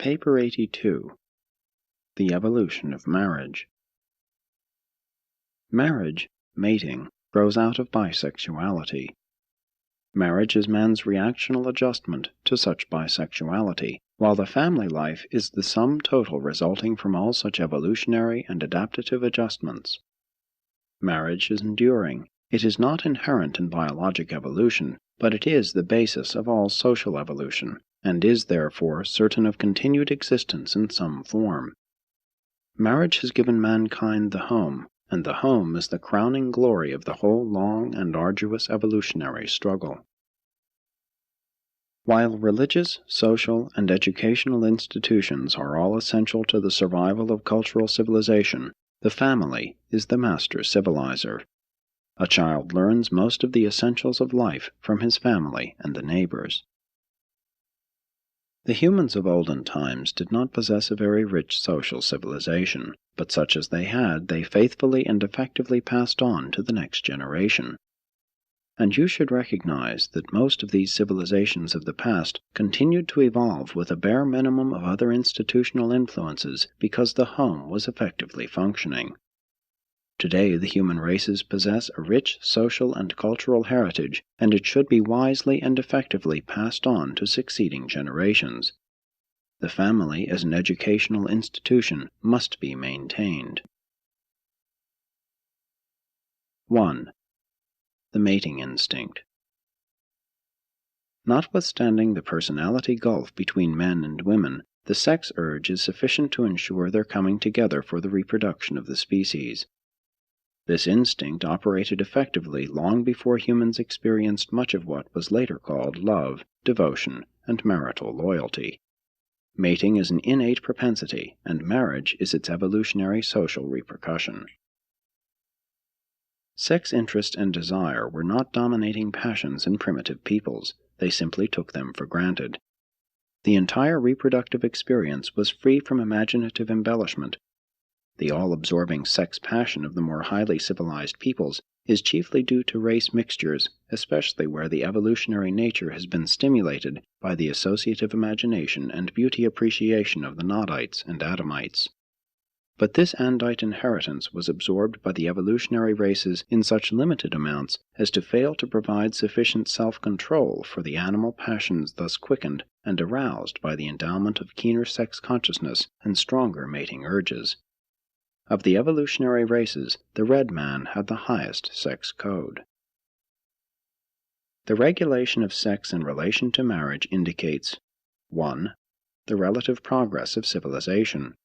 Paper 82. The Evolution of Marriage. Marriage, mating, grows out of bisexuality. Marriage is man's reactional adjustment to such bisexuality, while the family life is the sum total resulting from all such evolutionary and adaptative adjustments. Marriage is enduring. It is not inherent in biologic evolution, but it is the basis of all social evolution, and is therefore certain of continued existence in some form. Marriage has given mankind the home, and the home is the crowning glory of the whole long and arduous evolutionary struggle. While religious, social, and educational institutions are all essential to the survival of cultural civilization, the family is the master civilizer. A child learns most of the essentials of life from his family and the neighbors. The humans of olden times did not possess a very rich social civilization, but such as they had, they faithfully and effectively passed on to the next generation. And you should recognize that most of these civilizations of the past continued to evolve with a bare minimum of other institutional influences because the home was effectively functioning. Today the human races possess a rich social and cultural heritage, and it should be wisely and effectively passed on to succeeding generations. The family as an educational institution must be maintained. 1. The mating instinct. Notwithstanding the personality gulf between men and women, the sex urge is sufficient to ensure their coming together for the reproduction of the species. This instinct operated effectively long before humans experienced much of what was later called love, devotion, and marital loyalty. Mating is an innate propensity, and marriage is its evolutionary social repercussion. Sex interest and desire were not dominating passions in primitive peoples. They simply took them for granted. The entire reproductive experience was free from imaginative embellishment. The all-absorbing sex passion of the more highly civilized peoples is chiefly due to race mixtures, especially where the evolutionary nature has been stimulated by the associative imagination and beauty appreciation of the Nodites and Adamites. But this Andite inheritance was absorbed by the evolutionary races in such limited amounts as to fail to provide sufficient self-control for the animal passions thus quickened and aroused by the endowment of keener sex consciousness and stronger mating urges. Of the evolutionary races, the red man had the highest sex code. The regulation of sex in relation to marriage indicates 1. The relative progress of civilization.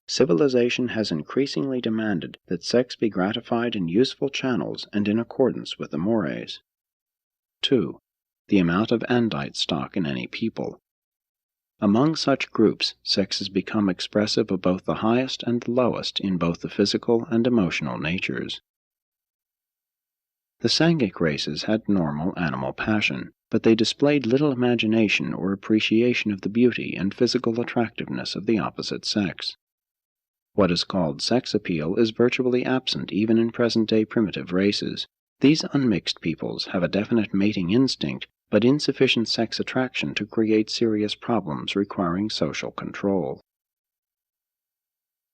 Civilization has increasingly demanded that sex be gratified in useful channels and in accordance with the mores. 2. The amount of Andite stock in any people. Among such groups, sex has become expressive of both the highest and the lowest in both the physical and emotional natures. The Sangic races had normal animal passion, but they displayed little imagination or appreciation of the beauty and physical attractiveness of the opposite sex. What is called sex appeal is virtually absent even in present-day primitive races. These unmixed peoples have a definite mating instinct, but insufficient sex attraction to create serious problems requiring social control.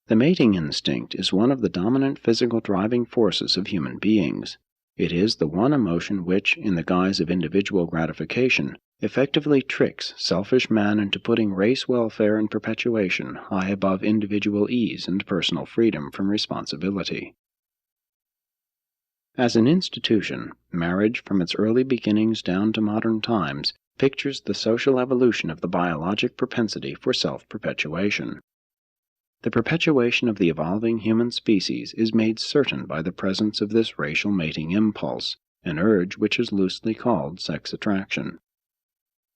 The mating instinct is one of the dominant physical driving forces of human beings. It is the one emotion which, in the guise of individual gratification, effectively tricks selfish man into putting race welfare and perpetuation high above individual ease and personal freedom from responsibility. As an institution, marriage, from its early beginnings down to modern times, pictures the social evolution of the biologic propensity for self-perpetuation. The perpetuation of the evolving human species is made certain by the presence of this racial mating impulse, an urge which is loosely called sex attraction.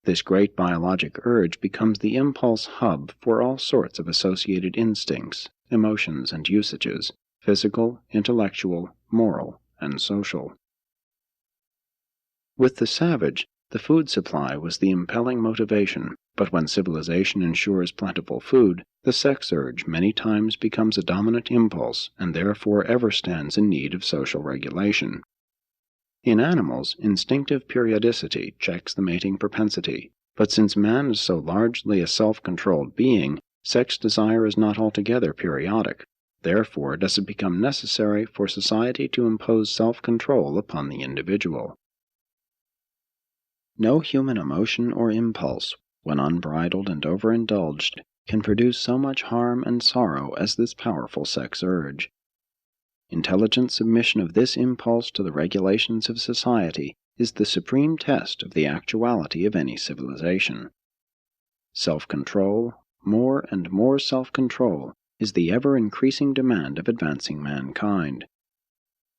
This great biologic urge becomes the impulse hub for all sorts of associated instincts, emotions, and usages, physical, intellectual, moral, and social. With the savage, the food supply was the impelling motivation, but when civilization ensures plentiful food, the sex urge many times becomes a dominant impulse and therefore ever stands in need of social regulation. In animals, instinctive periodicity checks the mating propensity. But since man is so largely a self-controlled being, sex desire is not altogether periodic. Therefore does it become necessary for society to impose self-control upon the individual. No human emotion or impulse, when unbridled and overindulged, can produce so much harm and sorrow as this powerful sex urge. Intelligent submission of this impulse to the regulations of society is the supreme test of the actuality of any civilization. Self-control, more and more self-control, is the ever-increasing demand of advancing mankind.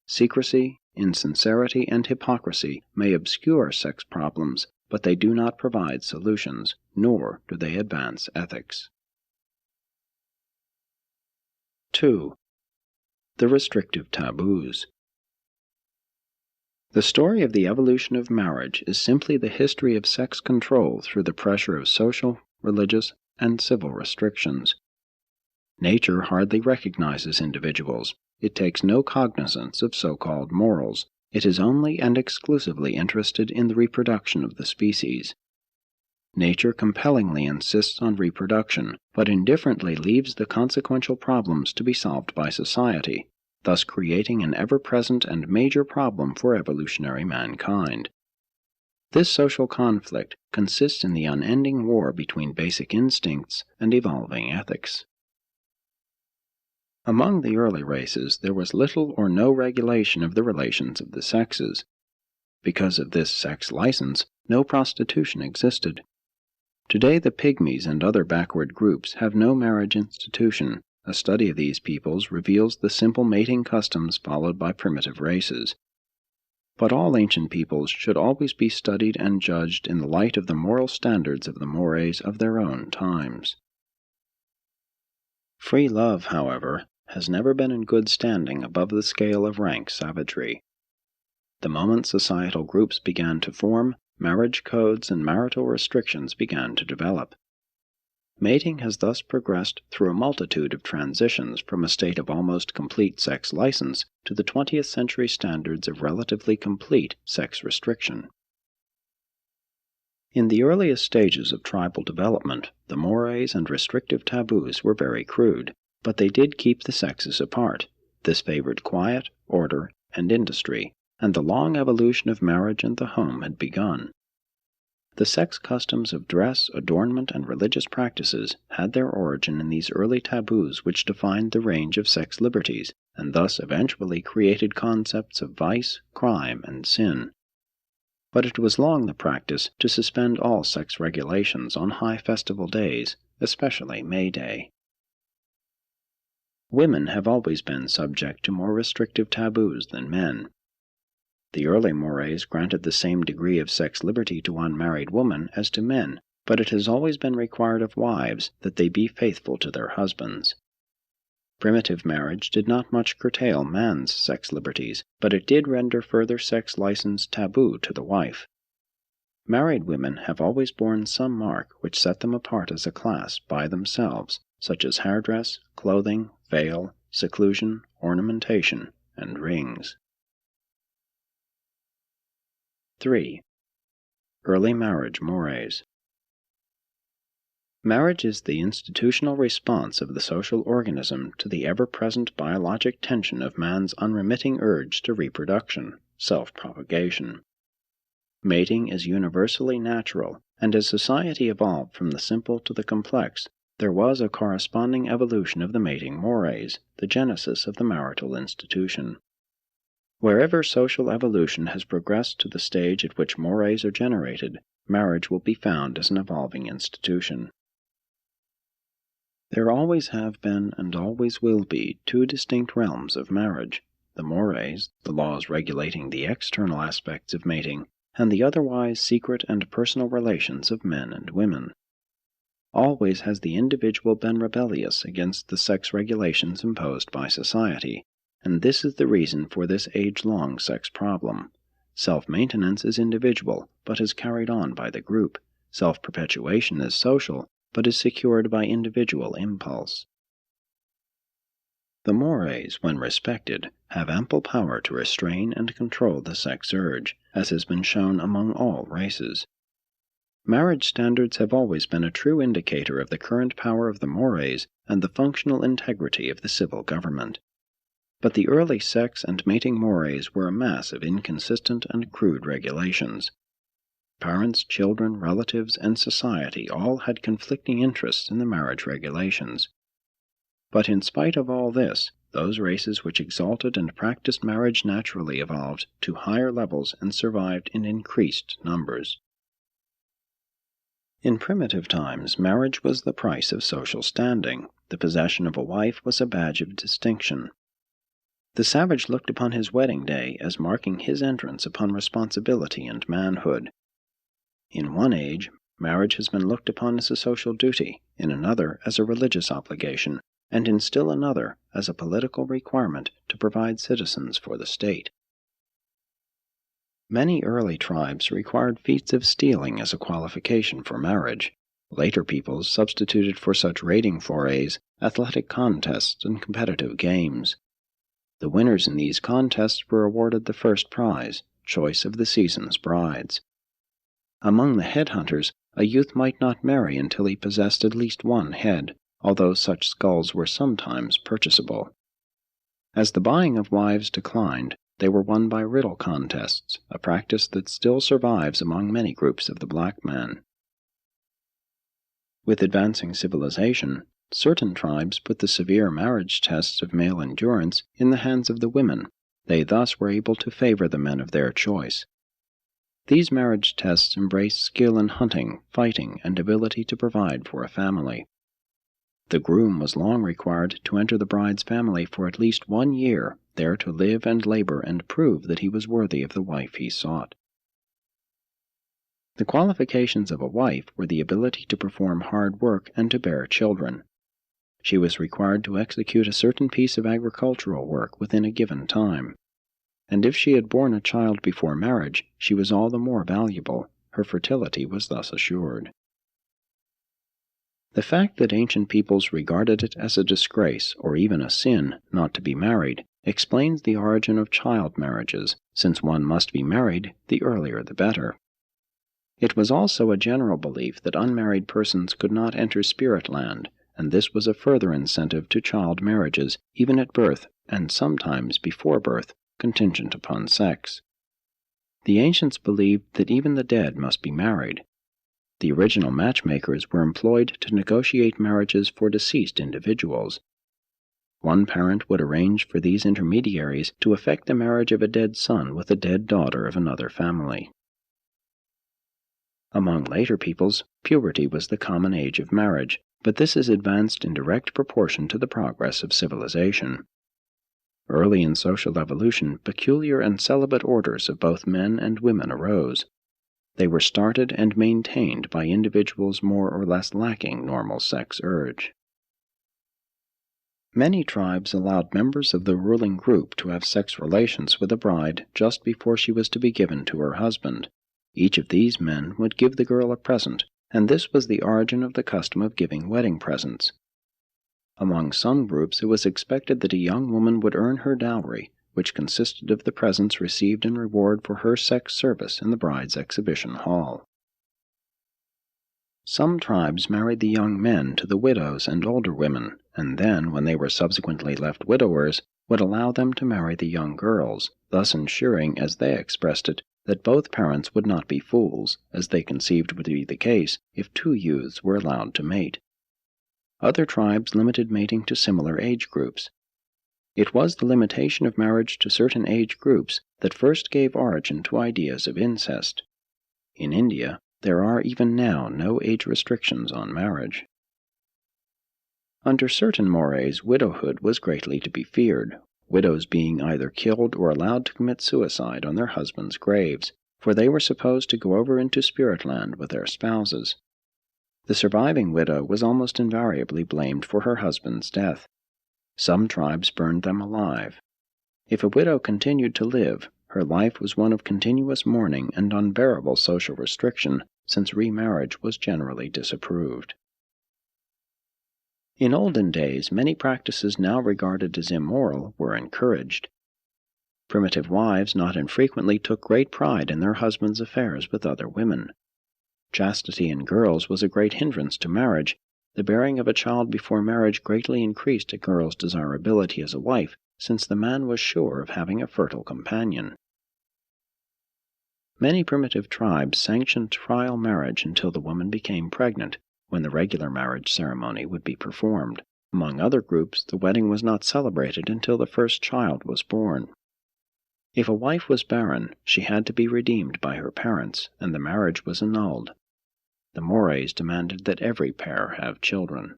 Secrecy, insincerity, and hypocrisy may obscure sex problems, but they do not provide solutions, nor do they advance ethics. 2. The restrictive taboos. The story of the evolution of marriage is simply the history of sex control through the pressure of social, religious, and civil restrictions. Nature hardly recognizes individuals. It takes no cognizance of so-called morals. It is only and exclusively interested in the reproduction of the species. Nature compellingly insists on reproduction, but indifferently leaves the consequential problems to be solved by society, thus creating an ever-present and major problem for evolutionary mankind. This social conflict consists in the unending war between basic instincts and evolving ethics. Among the early races, there was little or no regulation of the relations of the sexes. Because of this sex license, no prostitution existed. Today the Pygmies and other backward groups have no marriage institution. A study of these peoples reveals the simple mating customs followed by primitive races. But all ancient peoples should always be studied and judged in the light of the moral standards of the mores of their own times. Free love, however, has never been in good standing above the scale of rank savagery. The moment societal groups began to form, marriage codes and marital restrictions began to develop. Mating has thus progressed through a multitude of transitions from a state of almost complete sex license to the 20th century standards of relatively complete sex restriction. In the earliest stages of tribal development, the mores and restrictive taboos were very crude, but they did keep the sexes apart. This favored quiet, order, and industry, and the long evolution of marriage and the home had begun. The sex customs of dress, adornment, and religious practices had their origin in these early taboos which defined the range of sex liberties, and thus eventually created concepts of vice, crime, and sin. But it was long the practice to suspend all sex regulations on high festival days, especially May Day. Women have always been subject to more restrictive taboos than men. The early mores granted the same degree of sex liberty to unmarried women as to men, but it has always been required of wives that they be faithful to their husbands. Primitive marriage did not much curtail man's sex liberties, but it did render further sex license taboo to the wife. Married women have always borne some mark which set them apart as a class by themselves, such as hairdress, clothing, veil, seclusion, ornamentation, and rings. 3. Early marriage mores. Marriage is the institutional response of the social organism to the ever-present biologic tension of man's unremitting urge to reproduction, self-propagation. Mating is universally natural, and as society evolved from the simple to the complex, there was a corresponding evolution of the mating mores, the genesis of the marital institution. Wherever social evolution has progressed to the stage at which mores are generated, marriage will be found as an evolving institution. There always have been and always will be two distinct realms of marriage: the mores, the laws regulating the external aspects of mating, and the otherwise secret and personal relations of men and women. Always has the individual been rebellious against the sex regulations imposed by society, and this is the reason for this age-long sex problem. Self-maintenance is individual, but is carried on by the group. Self-perpetuation is social, but is secured by individual impulse. The mores, when respected, have ample power to restrain and control the sex urge, as has been shown among all races. Marriage standards have always been a true indicator of the current power of the mores and the functional integrity of the civil government. But the early sex and mating mores were a mass of inconsistent and crude regulations. Parents, children, relatives, and society all had conflicting interests in the marriage regulations. But in spite of all this, those races which exalted and practiced marriage naturally evolved to higher levels and survived in increased numbers. In primitive times, marriage was the price of social standing. The possession of a wife was a badge of distinction. The savage looked upon his wedding day as marking his entrance upon responsibility and manhood. In one age, marriage has been looked upon as a social duty, in another as a religious obligation, and in still another as a political requirement to provide citizens for the state. Many early tribes required feats of stealing as a qualification for marriage. Later peoples substituted for such raiding forays athletic contests and competitive games. The winners in these contests were awarded the first prize, choice of the season's brides. Among the headhunters, a youth might not marry until he possessed at least one head, although such skulls were sometimes purchasable. As the buying of wives declined, they were won by riddle contests, a practice that still survives among many groups of the black man. With advancing civilization, certain tribes put the severe marriage tests of male endurance in the hands of the women. They thus were able to favor the men of their choice. These marriage tests embraced skill in hunting, fighting, and ability to provide for a family. The groom was long required to enter the bride's family for at least 1 year, there to live and labor and prove that he was worthy of the wife he sought. The qualifications of a wife were the ability to perform hard work and to bear children. She was required to execute a certain piece of agricultural work within a given time. And if she had borne a child before marriage, she was all the more valuable. Her fertility was thus assured. The fact that ancient peoples regarded it as a disgrace or even a sin not to be married explains the origin of child marriages, since one must be married, the earlier the better. It was also a general belief that unmarried persons could not enter spirit land, and this was a further incentive to child marriages, even at birth, and sometimes before birth, contingent upon sex. The ancients believed that even the dead must be married. The original matchmakers were employed to negotiate marriages for deceased individuals. One parent would arrange for these intermediaries to effect the marriage of a dead son with a dead daughter of another family. Among later peoples, puberty was the common age of marriage, but this is advanced in direct proportion to the progress of civilization. Early in social evolution, peculiar and celibate orders of both men and women arose. They were started and maintained by individuals more or less lacking normal sex urge. Many tribes allowed members of the ruling group to have sex relations with a bride just before she was to be given to her husband. Each of these men would give the girl a present, and this was the origin of the custom of giving wedding presents. Among some groups it was expected that a young woman would earn her dowry, which consisted of the presents received in reward for her sex service in the bride's exhibition hall. Some tribes married the young men to the widows and older women, and then, when they were subsequently left widowers, would allow them to marry the young girls, thus ensuring, as they expressed it, that both parents would not be fools, as they conceived would be the case if 2 youths were allowed to mate. Other tribes limited mating to similar age groups. It was the limitation of marriage to certain age groups that first gave origin to ideas of incest. In India, there are even now no age restrictions on marriage. Under certain mores, widowhood was greatly to be feared, widows being either killed or allowed to commit suicide on their husbands' graves, for they were supposed to go over into spirit land with their spouses. The surviving widow was almost invariably blamed for her husband's death. Some tribes burned them alive. If a widow continued to live, her life was one of continuous mourning and unbearable social restriction, since remarriage was generally disapproved. In olden days, many practices now regarded as immoral were encouraged. Primitive wives not infrequently took great pride in their husbands' affairs with other women. chastity in girls was a great hindrance to marriage, the bearing of a child before marriage greatly increased a girl's desirability as a wife, since the man was sure of having a fertile companion. Many primitive tribes sanctioned trial marriage until the woman became pregnant, when the regular marriage ceremony would be performed. Among other groups, the wedding was not celebrated until the first child was born. If a wife was barren, she had to be redeemed by her parents, and the marriage was annulled. The mores demanded that every pair have children.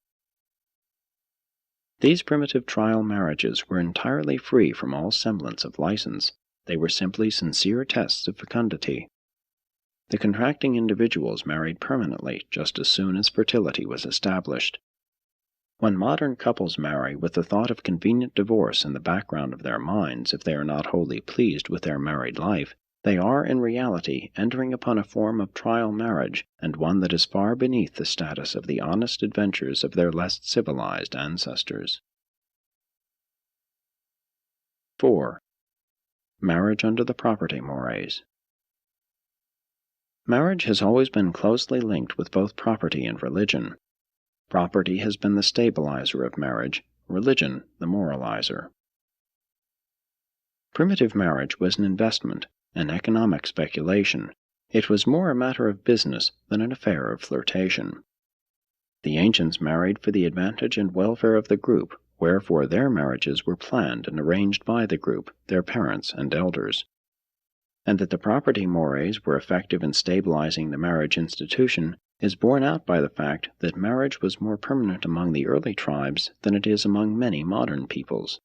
These primitive trial marriages were entirely free from all semblance of license. They were simply sincere tests of fecundity. The contracting individuals married permanently just as soon as fertility was established. When modern couples marry with the thought of convenient divorce in the background of their minds if they are not wholly pleased with their married life, they are in reality entering upon a form of trial marriage, and one that is far beneath the status of the honest adventures of their less civilized ancestors. 4. Marriage under the property mores. Marriage has always been closely linked with both property and religion. Property has been the stabilizer of marriage, religion the moralizer. Primitive marriage was an investment, an economic speculation. It was more a matter of business than an affair of flirtation. The ancients married for the advantage and welfare of the group, wherefore their marriages were planned and arranged by the group, their parents and elders. And that the property mores were effective in stabilizing the marriage institution is borne out by the fact that marriage was more permanent among the early tribes than it is among many modern peoples.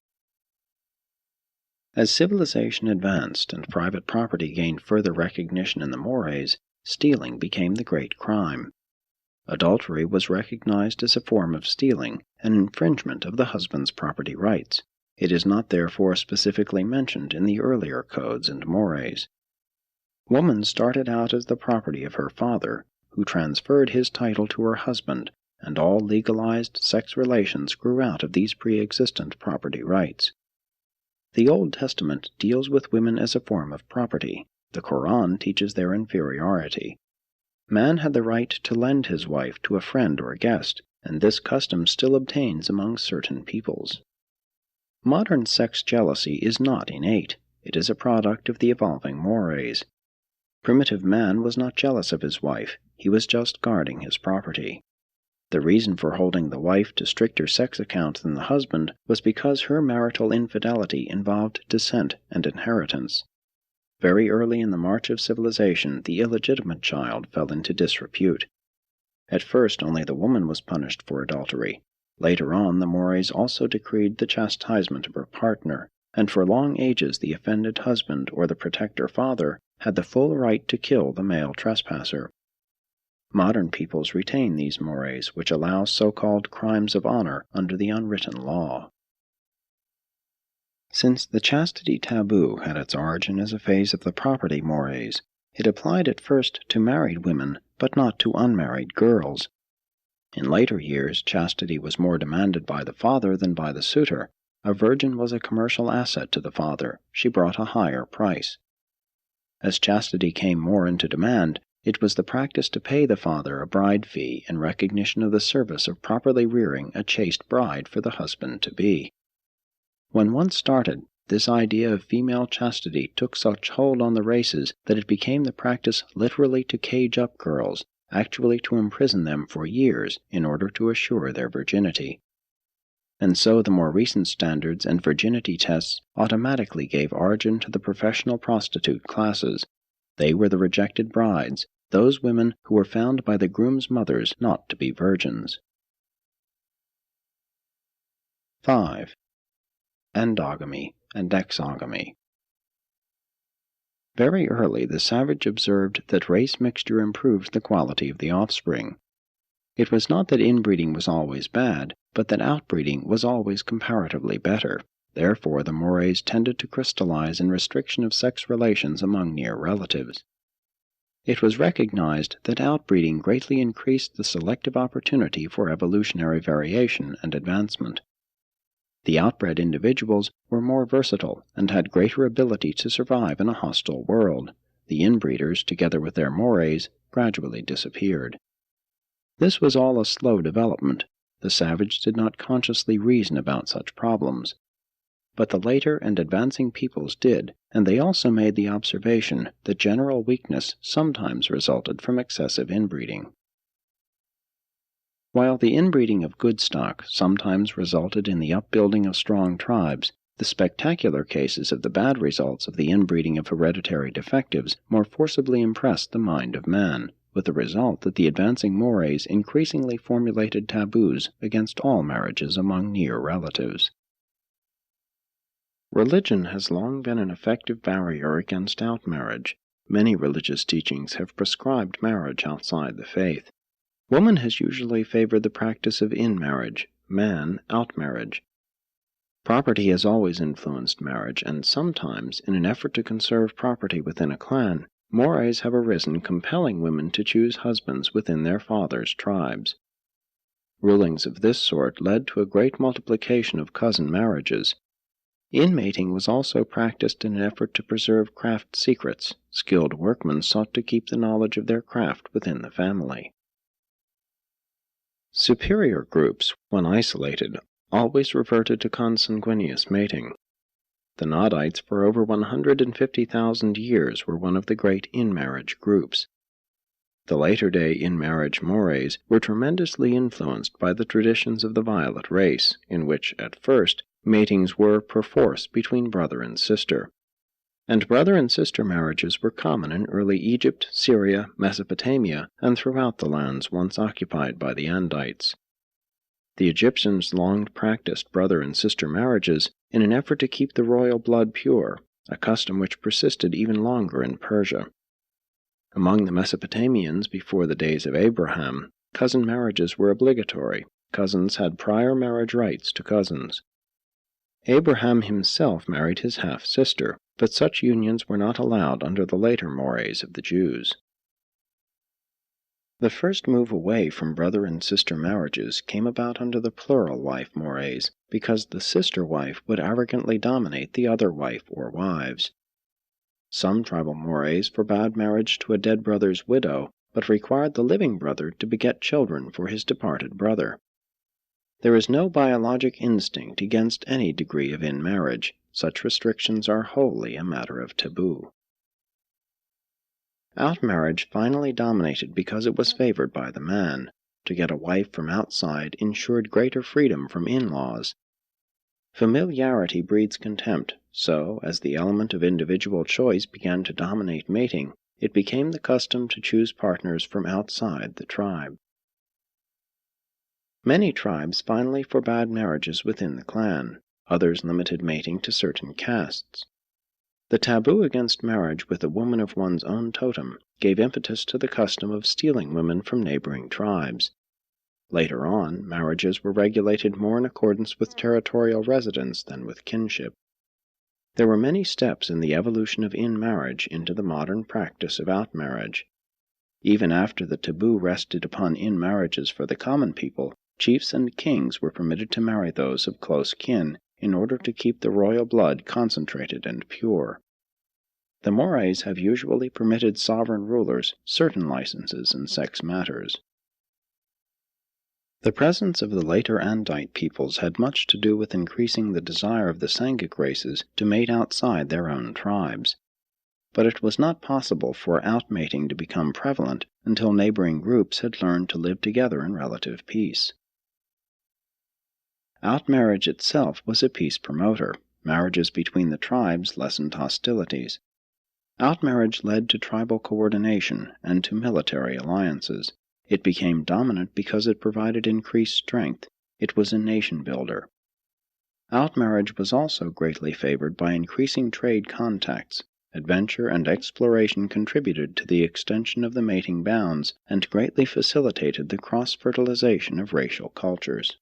As civilization advanced and private property gained further recognition in the mores, stealing became the great crime. Adultery was recognized as a form of stealing, an infringement of the husband's property rights. It is not therefore specifically mentioned in the earlier codes and mores. Woman started out as the property of her father, who transferred his title to her husband, and all legalized sex relations grew out of these pre-existent property rights. The Old Testament deals with women as a form of property. The Quran teaches their inferiority. Man had the right to lend his wife to a friend or a guest, and this custom still obtains among certain peoples. Modern sex jealousy is not innate. It is a product of the evolving mores. Primitive man was not jealous of his wife, he was just guarding his property. The reason for holding the wife to stricter sex account than the husband was because her marital infidelity involved descent and inheritance. Very early in the march of civilization, the illegitimate child fell into disrepute. At first only the woman was punished for adultery. Later on, the mores also decreed the chastisement of her partner, and for long ages the offended husband or the protector father had the full right to kill the male trespasser. Modern peoples retain these mores, which allow so-called crimes of honor under the unwritten law. Since the chastity taboo had its origin as a phase of the property mores, it applied at first to married women, but not to unmarried girls. In later years, chastity was more demanded by the father than by the suitor. A virgin was a commercial asset to the father. She brought a higher price. As chastity came more into demand, it was the practice to pay the father a bride fee in recognition of the service of properly rearing a chaste bride for the husband-to-be. When once started, this idea of female chastity took such hold on the races that it became the practice literally to cage up girls, actually to imprison them for years in order to assure their virginity. And so the more recent standards and virginity tests automatically gave origin to the professional prostitute classes. They were the rejected brides, those women who were found by the groom's mothers not to be virgins. 5. Endogamy and exogamy. Very early the savage observed that race mixture improved the quality of the offspring. It was not that inbreeding was always bad, but that outbreeding was always comparatively better. Therefore the mores tended to crystallize in restriction of sex relations among near relatives. It was recognized that outbreeding greatly increased the selective opportunity for evolutionary variation and advancement. The outbred individuals were more versatile and had greater ability to survive in a hostile world. The inbreeders, together with their mores, gradually disappeared. This was all a slow development. The savage did not consciously reason about such problems. But the later and advancing peoples did, and they also made the observation that general weakness sometimes resulted from excessive inbreeding. While the inbreeding of good stock sometimes resulted in the upbuilding of strong tribes, the spectacular cases of the bad results of the inbreeding of hereditary defectives more forcibly impressed the mind of man, with the result that the advancing mores increasingly formulated taboos against all marriages among near relatives. Religion has long been an effective barrier against outmarriage. Many religious teachings have prescribed marriage outside the faith. Woman has usually favored the practice of in-marriage, man outmarriage. Property has always influenced marriage, and sometimes, in an effort to conserve property within a clan, mores have arisen compelling women to choose husbands within their fathers' tribes. Rulings of this sort led to a great multiplication of cousin marriages. Inmating was also practiced in an effort to preserve craft secrets. Skilled workmen sought to keep the knowledge of their craft within the family. Superior groups, when isolated, always reverted to consanguineous mating. The Nodites for over 150,000 years were one of the great in-marriage groups. The later-day in-marriage mores were tremendously influenced by the traditions of the violet race, in which, at first, matings were perforce between brother and sister. And brother and sister marriages were common in early Egypt, Syria, Mesopotamia, and throughout the lands once occupied by the Andites. The Egyptians long practiced brother and sister marriages in an effort to keep the royal blood pure, a custom which persisted even longer in Persia. Among the Mesopotamians before the days of Abraham, cousin marriages were obligatory. Cousins had prior marriage rights to cousins. Abraham himself married his half-sister, but such unions were not allowed under the later mores of the Jews. The first move away from brother and sister marriages came about under the plural wife mores, because the sister wife would arrogantly dominate the other wife or wives. Some tribal mores forbade marriage to a dead brother's widow, but required the living brother to beget children for his departed brother. There is no biologic instinct against any degree of in-marriage. Such restrictions are wholly a matter of taboo. Outmarriage finally dominated because it was favored by the man. To get a wife from outside ensured greater freedom from in-laws. Familiarity breeds contempt, so, as the element of individual choice began to dominate mating, it became the custom to choose partners from outside the tribe. Many tribes finally forbade marriages within the clan. Others limited mating to certain castes. The taboo against marriage with a woman of one's own totem gave impetus to the custom of stealing women from neighboring tribes. Later on, marriages were regulated more in accordance with territorial residence than with kinship. There were many steps in the evolution of in-marriage into the modern practice of outmarriage. Even after the taboo rested upon in-marriages for the common people, chiefs and kings were permitted to marry those of close kin in order to keep the royal blood concentrated and pure. The mores have usually permitted sovereign rulers certain licenses in sex matters. The presence of the later Andite peoples had much to do with increasing the desire of the Sangic races to mate outside their own tribes. But it was not possible for outmating to become prevalent until neighboring groups had learned to live together in relative peace. Outmarriage itself was a peace promoter. Marriages between the tribes lessened hostilities. Outmarriage led to tribal coordination and to military alliances. It became dominant because it provided increased strength. It was a nation builder. Outmarriage was also greatly favored by increasing trade contacts. Adventure and exploration contributed to the extension of the mating bounds and greatly facilitated the cross-fertilization of racial cultures.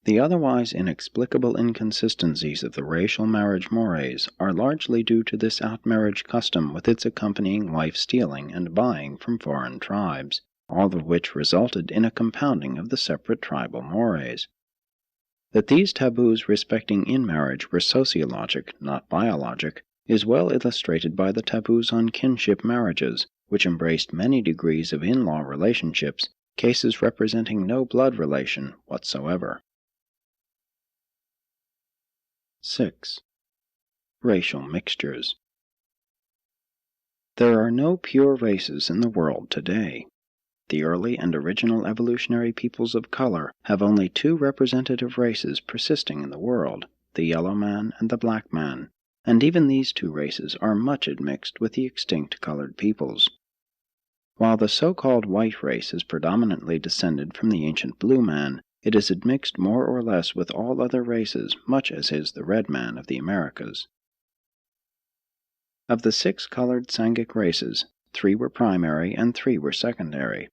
The otherwise inexplicable inconsistencies of the racial marriage mores are largely due to this outmarriage custom with its accompanying wife-stealing and buying from foreign tribes, all of which resulted in a compounding of the separate tribal mores. That these taboos respecting in-marriage were sociologic, not biologic, is well illustrated by the taboos on kinship marriages, which embraced many degrees of in-law relationships, cases representing no blood relation whatsoever. 6. Racial mixtures. There are no pure races in the world today. The early and original evolutionary peoples of color have only two representative races persisting in the world, the yellow man and the black man, and even these two races are much admixed with the extinct colored peoples. While the so-called white race is predominantly descended from the ancient blue man, it is admixed more or less with all other races, much as is the red man of the Americas. Of the 6 colored Sangic races, 3 were primary and 3 were secondary.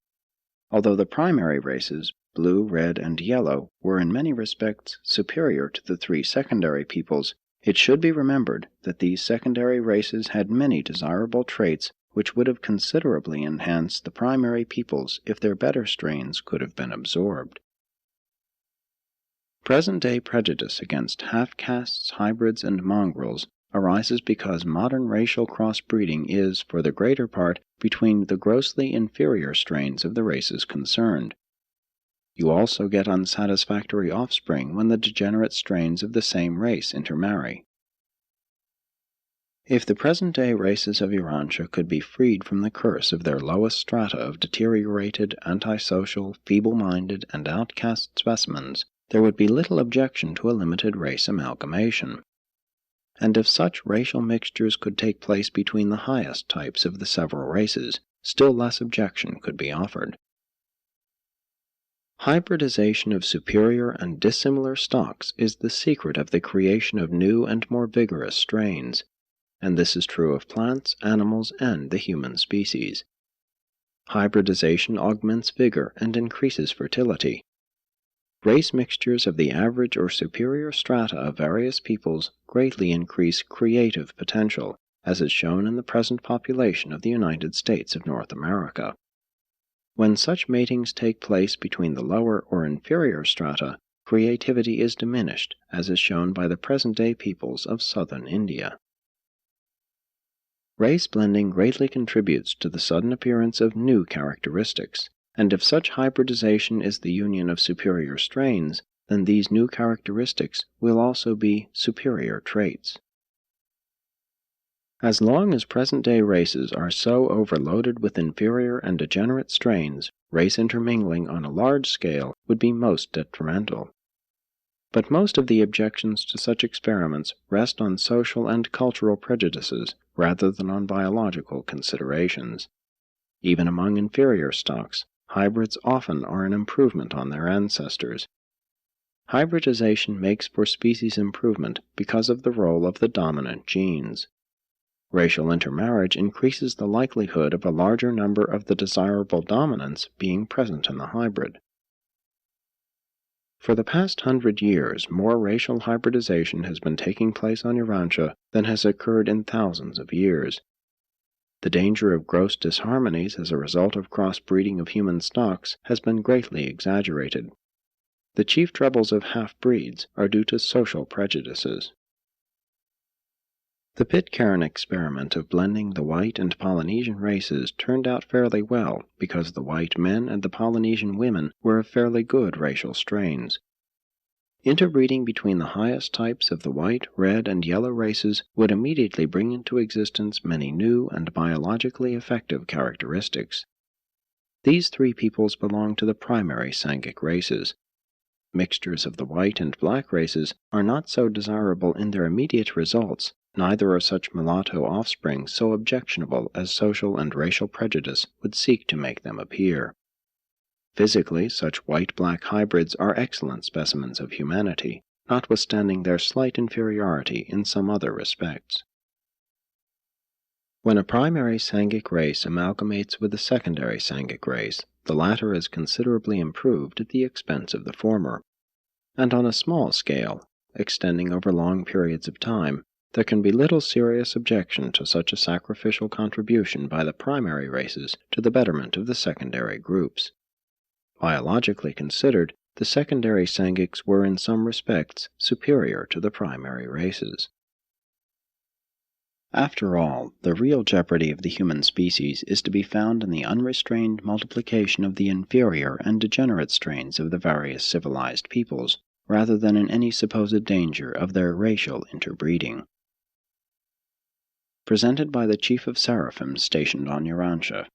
Although the primary races, blue, red, and yellow, were in many respects superior to the 3 secondary peoples, it should be remembered that these secondary races had many desirable traits which would have considerably enhanced the primary peoples if their better strains could have been absorbed. Present-day prejudice against half-castes, hybrids, and mongrels arises because modern racial crossbreeding is, for the greater part, between the grossly inferior strains of the races concerned. You also get unsatisfactory offspring when the degenerate strains of the same race intermarry. If the present-day races of Urantia could be freed from the curse of their lowest strata of deteriorated, antisocial, feeble-minded, and outcast specimens, there would be little objection to a limited race amalgamation. And if such racial mixtures could take place between the highest types of the several races, still less objection could be offered. Hybridization of superior and dissimilar stocks is the secret of the creation of new and more vigorous strains, and this is true of plants, animals, and the human species. Hybridization augments vigor and increases fertility. Race mixtures of the average or superior strata of various peoples greatly increase creative potential, as is shown in the present population of the United States of North America. When such matings take place between the lower or inferior strata, creativity is diminished, as is shown by the present-day peoples of southern India. Race blending greatly contributes to the sudden appearance of new characteristics, and if such hybridization is the union of superior strains, then these new characteristics will also be superior traits. As long as present-day races are so overloaded with inferior and degenerate strains, race intermingling on a large scale would be most detrimental. But most of the objections to such experiments rest on social and cultural prejudices rather than on biological considerations. Even among inferior stocks, hybrids often are an improvement on their ancestors. Hybridization makes for species improvement because of the role of the dominant genes. Racial intermarriage increases the likelihood of a larger number of the desirable dominants being present in the hybrid. For the past 100 years, more racial hybridization has been taking place on Urantia than has occurred in thousands of years. The danger of gross disharmonies as a result of crossbreeding of human stocks has been greatly exaggerated. The chief troubles of half-breeds are due to social prejudices. The Pitcairn experiment of blending the white and Polynesian races turned out fairly well because the white men and the Polynesian women were of fairly good racial strains. Interbreeding between the highest types of the white, red, and yellow races would immediately bring into existence many new and biologically effective characteristics. These 3 peoples belong to the primary Sangic races. Mixtures of the white and black races are not so desirable in their immediate results, neither are such mulatto offspring so objectionable as social and racial prejudice would seek to make them appear. Physically, such white-black hybrids are excellent specimens of humanity, notwithstanding their slight inferiority in some other respects. When a primary Sangic race amalgamates with a secondary Sangic race, the latter is considerably improved at the expense of the former. And on a small scale, extending over long periods of time, there can be little serious objection to such a sacrificial contribution by the primary races to the betterment of the secondary groups. Biologically considered, the secondary Sangics were in some respects superior to the primary races. After all, the real jeopardy of the human species is to be found in the unrestrained multiplication of the inferior and degenerate strains of the various civilized peoples, rather than in any supposed danger of their racial interbreeding. Presented by the Chief of Seraphims stationed on Urantia.